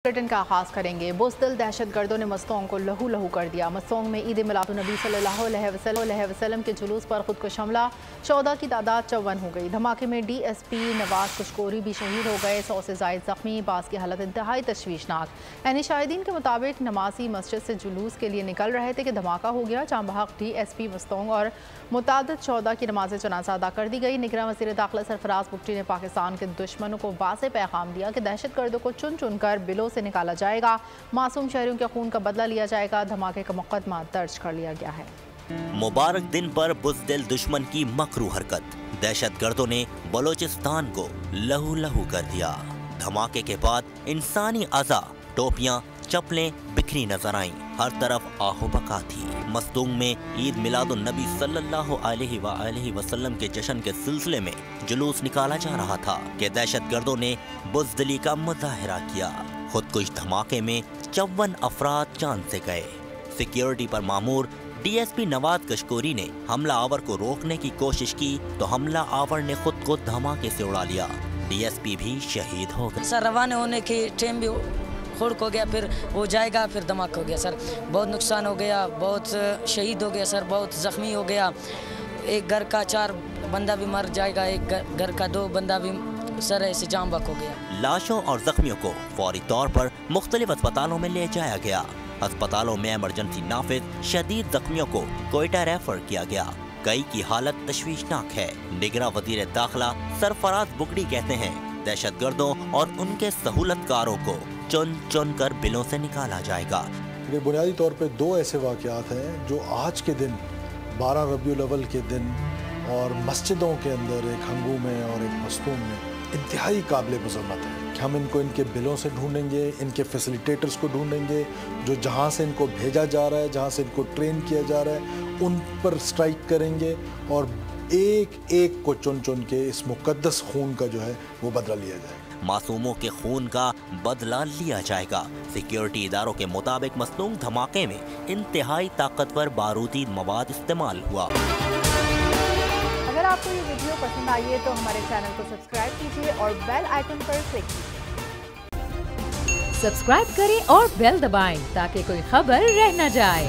Bulletin का आगाज करेंगे। बुज़दिल दहशत गर्दों ने मस्तोंग को लहू लहू कर दिया। मस्तोंग में ईद मिलादुन्नबी सल्लल्लाहु अलैहि वसल्लम के जुलूस पर खुदकुश हमला, 14 की तादाद 54 हो गई। धमाके में DSP नवाज कशकोरी भी शहीद हो गए, 100 से ज़ायद जख्मी। बास की हालत इंतहाई तशवीशनाक। यानी शाहिदीन के मुताबिक नमाजी मस्जिद से जुलूस के लिए निकल रहे थे कि धमाका हो गया। जांबहक DSP मस्तोंग और मुतादिद 14 की नमाज जनाजा अदा कर दी गई। निगरान वज़ीर दाखिला सरफराज बुगटी ने पाकिस्तान के दुश्मनों को वाज़ेह पैगाम दिया कि दहशत गर्दों को चुन चुन कर बिलों से निकाला जाएगा, मासूम शहरियों के खून का बदला लिया जाएगा। धमाके का मुकदमा दर्ज कर लिया गया है। मुबारक दिन पर बुज़दिल दुश्मन की मकरू हरकत, दहशत गर्दों ने बलोचिस्तान को लहू लहू कर दिया। धमाके के बाद इंसानी अज़ा, टोपियां, चप्पलें बिखरी नजर आईं। हर तरफ आहो बका थी। मस्तूंग में ईद मिलादुन्नबी सल्लल्लाहु अलैहि वसल्लम के जश्न के सिलसिले में जुलूस निकाला जा रहा था कि दहशत गर्दों ने बुज़दिली का मुजाहिरा किया। खुदकुश धमाके में 54 अफराद जान से गए। सिक्योरिटी पर मामूर DSP नवाज कशकोरी ने हमला आवर को रोकने की कोशिश की तो हमला आवर ने खुद को धमाके से उड़ा लिया। DSP भी शहीद हो गए। सर रवाना होने की टाइम भी खुर्क हो गया, फिर हो जाएगा, फिर धमाका हो गया। सर बहुत नुकसान हो गया, बहुत शहीद हो गया, सर बहुत ज़ख्मी हो गया। एक घर का 4 बंदा भी मर जाएगा, एक घर का 2 बंदा भी सर ऐसे जाम बक हो गया। लाशों और जख्मियों को फौरी तौर पर मुख्तलिफ अस्पतालों में ले जाया गया। अस्पतालों में इमरजेंसी नाफिज, शदीद जख्मियों को कोयटा रेफर किया गया। कई की हालत तशवीशनाक है। निगरान वज़ीर दाखिला सरफराज बुगटी कहते हैं दहशत गर्दों और उनके सहूलतकारों को चुन चुन कर बिलों से निकाला जाएगा। बुनियादी तौर पे 2 ऐसे वाक़यात हैं जो आज के दिन 12 रबीउल अव्वल के दिन और मस्जिदों के अंदर एक हंगू में और एक मस्तूम में इंतहाई काबिल मज़म्मत है कि हम इनको इनके बिलों से ढूंढेंगे, इनके फैसिलिटेटर्स को ढूंढेंगे, जो जहाँ से इनको भेजा जा रहा है, जहाँ से इनको ट्रेन किया जा रहा है, उन पर स्ट्राइक करेंगे और एक एक को चुन चुन के इस मुकद्दस खून का जो है वो बदला लिया जाएगा। मासूमों के खून का बदला लिया जाएगा। सिक्योरिटी इदारों के मुताबिक मस्तूंग धमाके में इंतहाई ताकतवर बारूदी मवाद इस्तेमाल हुआ। अगर आपको ये वीडियो पसंद आई है तो हमारे चैनल को सब्सक्राइब कीजिए और बेल आइकन पर क्लिक कीजिए। सब्सक्राइब करें और बेल दबाएं ताकि कोई खबर रह न जाए।